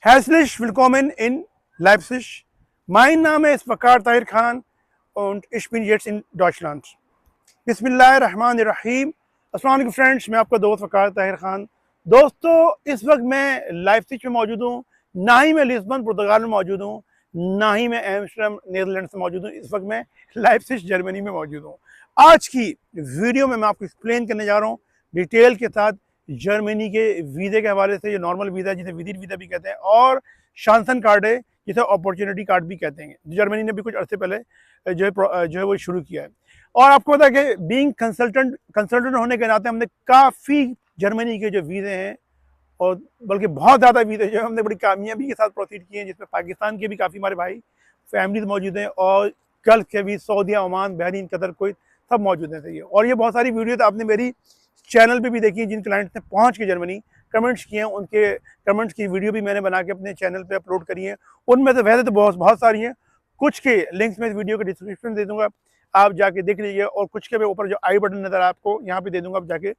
Herzlich willkommen in Leipzig. Mein Name ist Waqar Tahir Khan und ich bin jetzt in Deutschland. बिस्मिल्लाहिर्रहमानिर्रहीम। अस्सलाम वालेकुम friends, मैं आपका दोस्त वकार ताहिर खान। दोस्तों, इस वक्त मैं लाइप्जिग में मौजूद हूँ, ना ही मैं लिस्बन पुर्तगाल में मौजूद हूँ, ना ही मैं एम्स्टर्डम नीदरलैंड्स में मौजूद हूँ। इस वक्त मैं लाइप्जिग जर्मनी में मौजूद हूँ। आज की वीडियो में मैं आपको एक्सप्लेन करने जा रहा हूँ डिटेल के साथ जर्मनी के वीज़े के हवाले से। ये नॉर्मल वीज़ा है जिसे विजिट वीज़ा भी कहते हैं, और शांसन कार्ड है जिसे अपॉर्चुनिटी कार्ड भी कहते हैं, जर्मनी ने भी कुछ अर्से पहले जो है वो शुरू किया है। और आपको पता है कि बीइंग कंसल्टेंट होने के नाते हमने काफ़ी जर्मनी के जो वीज़े हैं, और बल्कि बहुत ज़्यादा वीज़े जो है हमने बड़ी कामयाबी के साथ प्रोसीड किए हैं, जिसमें पाकिस्तान के भी काफ़ी हमारे भाई फैमिलीज मौजूद हैं, और गल्फ के भी, सऊदीया, ओमान, बहरीन, कतर, कुवैत सब मौजूद हैं। सही है। और ये बहुत सारी वीडियो तो आपने मेरी चैनल पे भी देखी है, जिन क्लाइंट्स ने पहुंच के जर्मनी कमेंट्स किए हैं, उनके कमेंट्स की वीडियो भी मैंने बना के अपने चैनल पे अपलोड करी है। उनमें से वैसे तो बहुत सारी हैं, कुछ के लिंक्स में इस वीडियो के डिस्क्रिप्शन दे दूंगा, आप जाके देख लीजिए, और कुछ के मैं ऊपर जो आई बटन नज़र आपको यहाँ पे दे दूंगा, आप जाके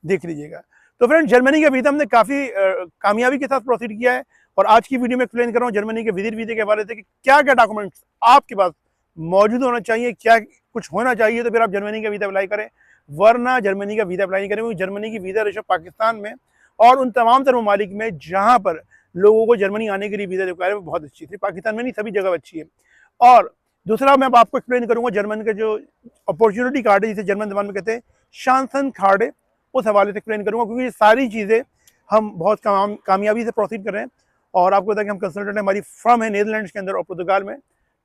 देख लीजिएगा। तो फ्रेंड, जर्मनी का वीज़ा हमने काफ़ी कामयाबी के साथ प्रोसीड किया है, और आज की वीडियो में एक्सप्लेन कर रहा हूँ जर्मनी के विजिट वीज़े के हवाले से कि क्या क्या डॉक्यूमेंट्स आपके पास मौजूद होना चाहिए, क्या कुछ होना चाहिए, तो फिर आप जर्मनी का वीज़ा अप्लाई करें। वरना जर्मनी का वीज़ा अप्लाई नहीं करें, क्योंकि जर्मनी की वीज़ा रेशो पाकिस्तान में और उन तमाम तर ममालिक में जहाँ पर लोगों को जर्मनी आने के लिए वीज़ा रिक्वायर है, वो बहुत अच्छी थी। पाकिस्तान में नहीं, सभी जगह अच्छी है। और दूसरा मैं आपको एक्सप्लेन करूंगा जर्मन का जो अपॉर्चुनिटी कार्ड है, जिसे जर्मन जबान में कहते हैं शांसन कार्ड है, उस हवाले से एक्सप्लेन करूंगा, क्योंकि ये सारी चीज़ें हम बहुत कामयाबी से प्रोसीड कर रहे हैं। और आपको पता है कि हम कंसल्टेंट हैं, हमारी फर्म है नीदरलैंड्स के अंदर और पुर्तगाल में।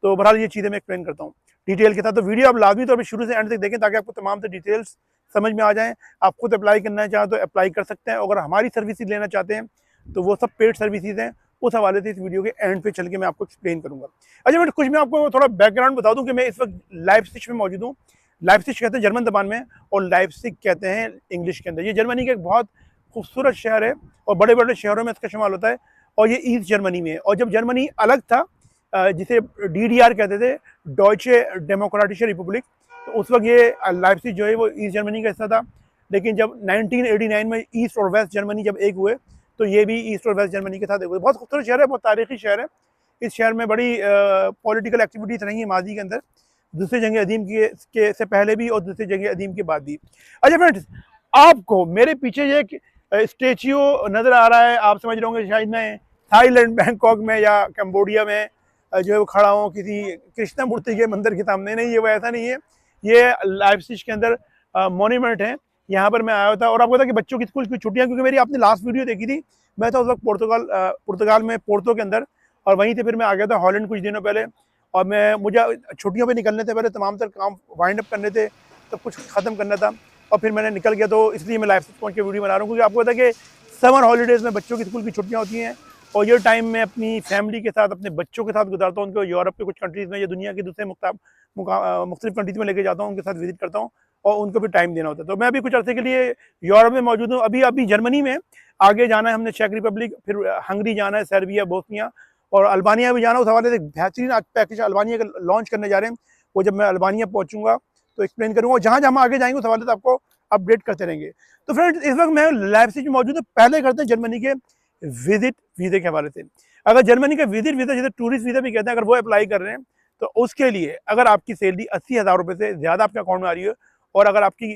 तो बहरहाल ये चीज़ें मैं एक्सप्लेन करता हूँ डिटेल के साथ। तो वीडियो आप लाजमी तौर पर शुरू से एंड तक देखें, ताकि आपको तमाम से डिटेल्स समझ में आ जाएं। आप खुद अप्लाई करना चाहें तो अप्लाई कर सकते हैं, अगर हमारी सर्विसेज लेना चाहते हैं तो वो सब पेड सर्विसेज हैं। उस हवाले से इस वीडियो के एंड पे चल के मैं आपको एक्सप्लेन करूंगा। अच्छा, मैं आपको थोड़ा बैकग्राउंड बता दूं कि मैं इस वक्त लाइप्जिग में मौजूद हूँ। लाइप्जिग कहते हैं जर्मन जबान में, और लाइप्जिग कहते हैं इंग्लिश के अंदर। ये जर्मनी का एक बहुत खूबसूरत शहर है, और बड़े बड़े शहरों में इसका शुमार होता है, और ये ईस्ट जर्मनी में है। और जब जर्मनी अलग था, जिसे DDR कहते थे, डॉइचे डेमोक्रेटिश रिपब्लिक, तो उस वक्त ये लाइप्जिग जो है वो ईस्ट जर्मनी का हिस्सा था। लेकिन जब 1989 में ईस्ट और वेस्ट जर्मनी जब एक हुए, तो ये भी ईस्ट और वेस्ट जर्मनी के साथ एक हुए। बहुत खूबसूरत शहर है, बहुत तारीखी शहर है। इस शहर में बड़ी पॉलिटिकल एक्टिविटीज रही है माजी के अंदर, दूसरी जंग अदीम के से पहले भी और दूसरी जंग अदीम के बाद भी। अच्छा फ्रेंड्स, आपको मेरे पीछे ये स्टेच्यू नज़र आ रहा है, आप समझ रहे होंगे शायद मैं थाईलैंड, बैंकॉक में या कंबोडिया में जो है वो खड़ा हूँ किसी कृष्णा मूर्ति के मंदिर के सामने। नहीं, ये वो ऐसा नहीं है। ये लाइप्जिग के अंदर मोन्यूमेंट है, यहाँ पर मैं आया था। और आपको पता है कि बच्चों की स्कूल की छुट्टियाँ, क्योंकि मेरी आपने लास्ट वीडियो देखी थी, मैं था उस वक्त पुर्तगाल में, पोर्तो के अंदर, और वहीं से फिर मैं आ गया था हॉलैंड कुछ दिनों पहले। और मुझे छुट्टियों पे निकलने से पहले तमाम तर काम वाइंड अप करने थे, सब कुछ ख़त्म करना था, और फिर मैंने निकल गया। तो इसलिए मैं लाइप्जिग पहुँच के वीडियो बना रहा हूँ, क्योंकि आपको पता है कि समर हॉलीडेज़ में बच्चों की स्कूल की छुट्टियाँ होती हैं, और ये टाइम मैं अपनी फैमिली के साथ, अपने बच्चों के साथ गुजारता हूँ। उनको यूरोप के कुछ कंट्रीज़ में या दुनिया के दूसरे मुख्तलिफ कंट्रीज़ में लेके जाता हूँ, उनके साथ विजिट करता हूँ, और उनको भी टाइम देना होता है। तो मैं अभी कुछ अर्से के लिए यूरोप में मौजूद हूँ। अभी जर्मनी में आगे जाना है हमने, चेक रिपब्लिक, फिर हंगरी जाना है, सर्बिया, बोस्निया और अल्बानिया भी जाना। उस हवाले से बेहतरीन पैकेज अल्बानिया का लॉन्च करने जा रहे हैं। वो जब मैं अल्बानिया पहुँचूंगा तो एक्सप्लेन करूँगा, जहाँ जहाँ हम आगे जाएंगे उस हवाले से आपको अपडेट करते रहेंगे। तो फ्रेंड्स, इस वक्त मैं लाइप्जिग में मौजूद हूँ। पहले करते हैं जर्मनी के विजिट वीज़े के हवाले से। अगर जर्मनी का विजिट वीज़ा, जिसे टूरिस्ट वीज़ा भी कहते हैं, अगर वो अप्लाई कर रहे हैं, तो उसके लिए अगर आपकी सैलरी 80,000 रुपये से ज़्यादा आपके अकाउंट में आ रही है, और अगर आपकी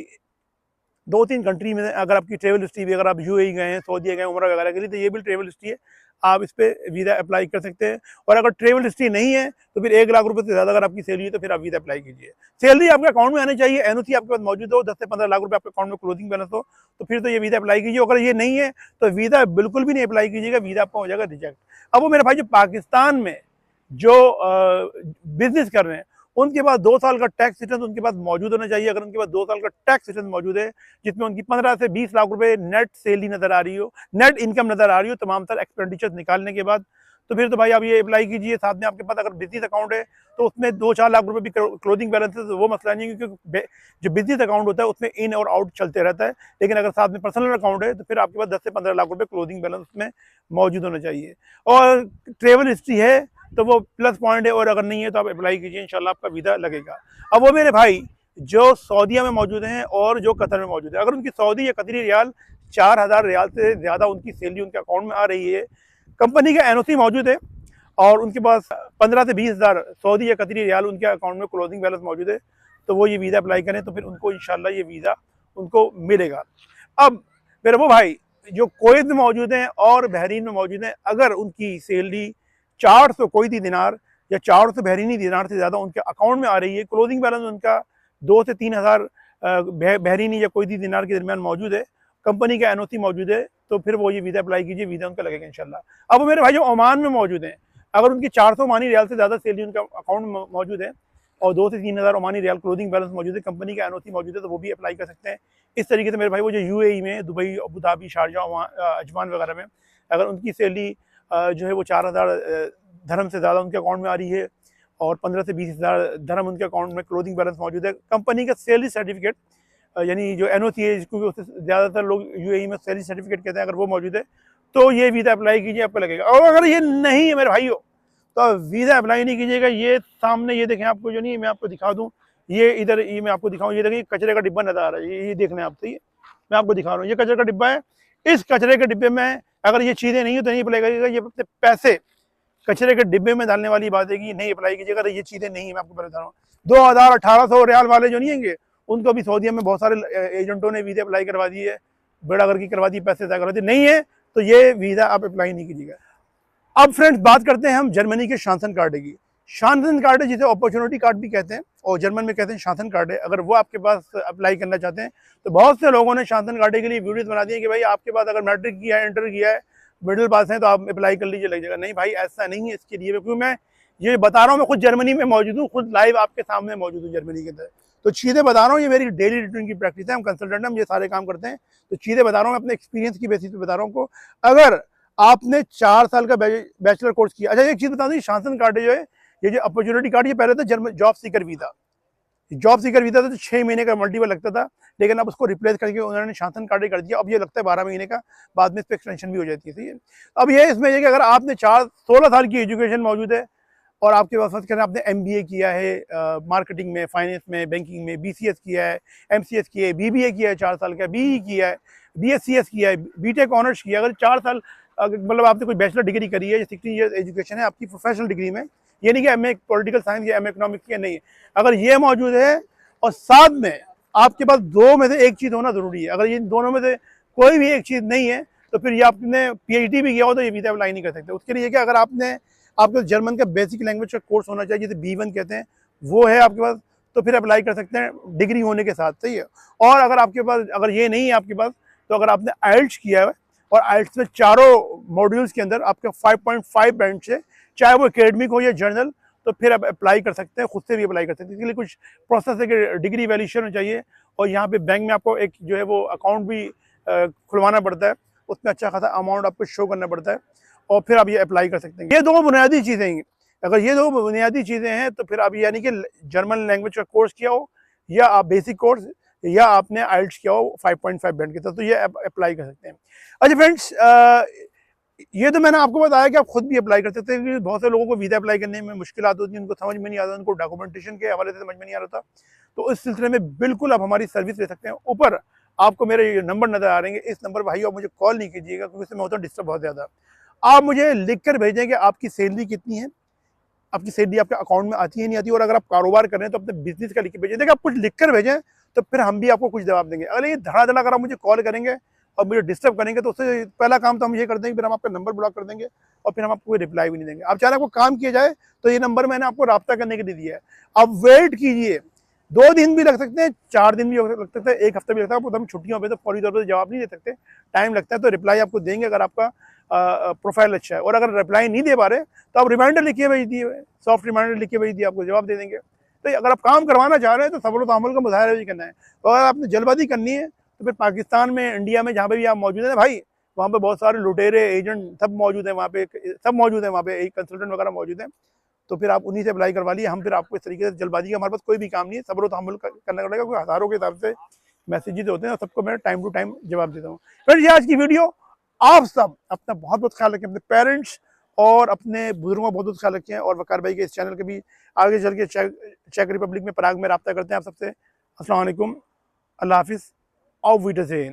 2-3 कंट्री में अगर आपकी ट्रेवल हिस्ट्री भी, अगर आप UAE गए हैं, सऊदीया गए, उम्रा वगैरह के लिए, तो ये भी ट्रेवल हिस्ट्री है, आप इस पर वीज़ा अप्लाई कर सकते हैं। और अगर ट्रेवल हिस्ट्री नहीं है, तो फिर 1 लाख रुपये से ज़्यादा अगर आपकी सैलरी है, तो फिर आप वीज़ा अप्लाई कीजिए। सैलरी आपके अकाउंट में आनी चाहिए, NOC आपके पास मौजूद हो, 10 से 15 लाख रुपये आपके अकाउंट में क्लोजिंग बैलेंस हो, तो फिर तो ये वीज़ा अप्लाई कीजिए। अगर ये नहीं है तो वीज़ा बिल्कुल भी नहीं अप्लाई कीजिएगा, वीज़ा आपका हो जाएगा रिजेक्ट। अब वो मेरे भाई जो पाकिस्तान में जो बिजनेस कर रहे हैं, उनके पास 2 साल का टैक्स रिटर्न उनके पास मौजूद होना चाहिए। अगर उनके पास 2 साल का टैक्स रिटर्न मौजूद है, जिसमें उनकी 15 से 20 लाख रुपए नेट सैलरी नजर आ रही हो, नेट इनकम नजर आ रही हो, तमाम तर एक्सपेंडिचर्स निकालने के बाद, तो फिर तो भाई आप ये अप्लाई कीजिए। साथ में आपके पास अगर बिजनेस अकाउंट है, तो उसमें 2-4 लाख रुपए भी क्लोजिंग बैलेंस है, तो वो मसला नहीं है, क्योंकि जो बिजनेस अकाउंट होता है उसमें इन और आउट चलते रहता है। लेकिन अगर साथ में पर्सनल अकाउंट है, तो फिर आपके पास 10 से 15 लाख रुपए क्लोजिंग बैलेंस उसमें मौजूद होना चाहिए। और ट्रेवल हिस्ट्री है तो वो प्लस पॉइंट है, और अगर नहीं है तो आप अप्लाई कीजिए, इंशाल्लाह आपका वीज़ा लगेगा। अब वो मेरे भाई जो सऊदीया में मौजूद हैं और जो कतर में मौजूद है, अगर उनकी सऊदी या कतरी रियाल 4,000 रियाल से ज़्यादा उनकी सैलरी उनके अकाउंट में आ रही है, कंपनी का एनओसी मौजूद है और उनके पास 15 से 20 हज़ार सऊदी या कतरी रियाल उनके अकाउंट में क्लोजिंग बैलेंस मौजूद है, तो वो ये वीज़ा अप्लाई करें तो फिर उनको इंशाल्लाह ये वीज़ा उनको मिलेगा। अब मेरे वो भाई जो कुवैत में मौजूद हैं और बहरीन में मौजूद हैं, अगर उनकी सैलरी 400 कुवैती दिनार या 400 बहरीनी दिनार से ज़्यादा उनके अकाउंट में आ रही है, क्लोजिंग बैलेंस उनका 2 से 3 हज़ार बहरीनी या कुवैती दिनार के दरमियान मौजूद है, कंपनी का एनओसी मौजूद है, तो फिर वो ये वीज़ा अप्लाई कीजिए, वीज़ा उनका लगेगा इंशाल्लाह। अब मेरे भाई जो ओमान में मौजूद हैं, अगर उनकी 400 ओमानी रियाल से ज़्यादा सैलरी उनका अकाउंट में मौजूद है और 2 से 3 हज़ार ओमानी रियाल क्लोजिंग बैलेंस मौजूद है, कंपनी का एनओसी मौजूद है, तो वो भी अप्लाई कर सकते हैं। इस तरीके से मेरे भाई वो जो यूएई में Dubai, Abu Dhabi, Sharjah, Ajman वगैरह में अगर उनकी सैलरी जो है वो 4,000 धर्म से ज़्यादा उनके अकाउंट में आ रही है और 15 से 20 हज़ार धर्म उनके अकाउंट में क्लोजिंग बैलेंस मौजूद है, कंपनी का सैलरी सर्टिफिकेट यानी जो एनओसी है, जिसको उससे ज़्यादातर लोग यूएई में सैलरी सर्टिफिकेट कहते हैं, अगर वो मौजूद है तो ये वीज़ा अप्लाई कीजिए, आपको लगेगा। और अगर ये नहीं है मेरे भाइयों तो वीज़ा अप्लाई नहीं कीजिएगा। ये सामने ये देखें, आपको जो नहीं मैं आपको दिखा दूँ, ये इधर ये मैं आपको दिखाऊँ, ये देखें कचरे का डिब्बा नज़र आ रहा है, ये देख लें आप, सही है, मैं आपको दिखा रहा हूँ, ये कचरे का डिब्बा है। इस कचरे के डिब्बे में अगर ये चीज़ें नहीं हो तो नहीं अप्लाई करिएगा। ये अपने पैसे कचरे के डिब्बे में डालने वाली बात है कि नहीं अप्लाई कीजिएगा। ये चीज़ें नहीं, मैं आपको बता रहा हूँ। 2000 1800 रियाल वाले जो नहीं होंगे उनको भी सऊदीया में बहुत सारे एजेंटों ने वीज़ा अप्लाई करवा दी है, बेड़ा गर्की करवा दी, पैसे तय करवा दिए। नहीं है तो ये वीज़ा आप अप्लाई नहीं कीजिएगा। अब फ्रेंड्स बात करते हैं हम जर्मनी के शांसन कार्ड की। शांसन कार्ड जिसे अपॉर्चुनिटी कार्ड भी कहते हैं और जर्मन में कहते हैं शांसन कार्ड है। अगर वो आपके पास अप्लाई करना चाहते हैं तो बहुत से लोगों ने शांसन कार्ड के लिए वीडियोस बना दी है कि भाई आपके पास अगर मैट्रिक किया है, इंटर किया है, मिडिल पास है तो आप अप्लाई कर लीजिए, लग जाएगा। नहीं भाई, ऐसा नहीं है। इसके लिए क्योंकि मैं ये बता रहा हूँ, मैं खुद जर्मनी में मौजूद हूँ, खुद लाइव आपके सामने मौजूद हूँ जर्मनी के अंदर, तो चीज़ें बता रहा हूँ। ये मेरी डेली रूटीन की प्रैक्टिस है, हम कंसल्टेंट हैं, हम ये सारे काम करते हैं, तो चीज़ें बता रहा हूँ, मैं अपने एक्सपीरियंस की बेसिस पे बता रहा हूँ। अगर आपने 4 साल का बैचलर कोर्स किया, अच्छा एक चीज़ बता दूँ, शांसन कार्ड जो है, ये जो अपॉर्चुनिटी कार्ड, ये पहले था German job seeker visa. Job seeker visa था तो 6 महीने का मल्टीपल लगता था, लेकिन अब उसको रिप्लेस करके उन्होंने शांसन कार्ड कर दिया। अब ये लगता है 12 महीने का, बाद में इस पर एक्सटेंशन भी हो जाती है, सही है। अब ये इसमें ये कि अगर आपने 16 साल की एजुकेशन मौजूद है और आपके पास फर्स्ट कहना आपने एमबीए किया है मार्केटिंग में, फाइनेंस में, बैंकिंग में, बीसीएस किया है, एमसीएस किया है, बीबीए किया है 4 साल का, बीई किया है, बीएससीएस किया है, बीटेक ऑनर्स किया है, अगर 4 साल मतलब आपने कोई बैचलर डिग्री करी है, 16 ईयर एजुकेशन है आपकी प्रोफेशनल डिग्री में, ये नहीं कि एमए पॉलिटिकल साइंस या एमए इकोनॉमिक्स की, नहीं है, अगर ये मौजूद है और साथ में आपके पास 2 में से एक चीज़ होना ज़रूरी है। अगर ये दोनों में से कोई भी एक चीज़ नहीं है तो फिर ये आपने पीएचडी भी किया हो तो ये वीज़ा अप्लाई नहीं कर सकते। उसके लिए क्या, अगर आपके जर्मन का बेसिक लैंग्वेज का कोर्स होना चाहिए, जिसे B1 कहते हैं, वो है आपके पास, तो फिर अप्लाई कर सकते हैं डिग्री होने के साथ, सही है। और अगर आपके पास अगर ये नहीं है आपके पास, तो अगर आपने आइल्ट्स किया है और आइल्ट्स में चारों मॉड्यूल्स के अंदर आपके 5.5 बैंड से, चाहे वो एकेडमिक हो या जर्नल, तो फिर आप अप्लाई कर सकते हैं, खुद से भी अप्लाई कर सकते हैं। इसके लिए कुछ प्रोसेस है कि डिग्री वैल्यूएशन चाहिए और यहाँ पे बैंक में आपको एक जो है वो अकाउंट भी खुलवाना पड़ता है, उसमें अच्छा खासा अमाउंट आपको शो करना पड़ता है और फिर आप ये अप्लाई कर सकते हैं। ये 2 बुनियादी चीज़ें हैं। अगर ये 2 बुनियादी चीज़ें हैं तो फिर आप यानी कि जर्मन लैंग्वेज का कोर्स किया हो या आप बेसिक कोर्स या आपने आइल्ट्स किया हो 5.5 बैंड के साथ, तो ये अप्लाई कर सकते हैं। अच्छा फ्रेंड्स, ये तो मैंने आपको बताया कि आप खुद भी अप्लाई कर सकते हैं, क्योंकि बहुत से लोगों को वीज़ा अप्लाई करने में मुश्किल होती है, उनको समझ में नहीं आता, उनको डॉक्यूमेंटेशन के हवाले से समझ में नहीं आ रहा था। तो इस सिलसिले में बिल्कुल आप हमारी सर्विस ले सकते हैं। ऊपर आपको मेरे ये नंबर नज़र आ रहे हैं, इस नंबर भाई आप मुझे कॉल नहीं कीजिएगा, क्योंकि इससे मैं होता हूँ डिस्टर्ब बहुत ज़्यादा। आप मुझे लिख कर भेजें कि आपकी सैलरी कितनी है, आपकी सैलरी आपके अकाउंट में आती है नहीं आती, और अगर आप कारोबार कर रहे हैं तो अपने बिजनेस का लिख के भेजें। देखिए, आप कुछ लिख कर भेजें तो फिर हम भी आपको कुछ जवाब देंगे। अगर ये धड़ाधड़ अगर आप मुझे कॉल करेंगे और मुझे डिस्टर्ब करेंगे तो उससे पहला काम तो हम ये कर देंगे, फिर हम आपका नंबर ब्लॉक कर देंगे और फिर हम आपको कोई रिप्लाई भी नहीं देंगे। आप चाहे आपको काम किया जाए तो ये नंबर मैंने आपको रब्ता करने के लिए दिया है। आप वेट कीजिए, 2 दिन भी लग सकते हैं, 4 दिन भी लग सकते हैं, 1 हफ्ता भी लगता है। हम छुट्टियों पे तो फौरी तौर पर जवाब नहीं दे सकते, टाइम लगता है, तो रिप्लाई आपको देंगे अगर आपका प्रोफाइल अच्छा है। और अगर रिप्लाई नहीं दे पा रहे तो आप रिमाइंडर लिखिए भेज दिए, सॉफ्ट रिमाइंडर लिखिए भेज दिए, आपको जवाब दे देंगे। तो अगर आप काम करवाना चाह रहे हैं तो सब्र व तहम्मुल का मुजाहरा भी करना है। तो अगर आपने जल्दबाजी करनी है तो फिर पाकिस्तान में, इंडिया में, जहाँ पे भी आप मौजूद हैं भाई, वहाँ पे बहुत सारे लुटेरे एजेंट सब मौजूद हैं, वहाँ पे सब मौजूद हैं, वहाँ पे एक कंसल्टेंट वगैरह मौजूद हैं। तो फिर आप उन्हीं से अप्लाई करवा लिए। हम फिर आपको इस तरीके से, जल्दबाजी का हमारे पास कोई भी काम नहीं है, सब्र व तहम्मुल करना पड़ेगा, क्योंकि हज़ारों के हिसाब से मैसेजेस होते हैं और सबको मैं टाइम टू टाइम जवाब देता हूँ। फिर ये आज की वीडियो, आप सब अपना बहुत बहुत ख्याल रखें, अपने पेरेंट्स और अपने बुजुर्गों का बहुत बहुत ख्याल रखें। और वकार भाई के इस चैनल के भी आगे चल के चेक रिपब्लिक में, पराग में रब्ता करते हैं आप सबसे। अस्सलाम वालेकुम, अल्लाह हाफिज़, auf Wiedersehen।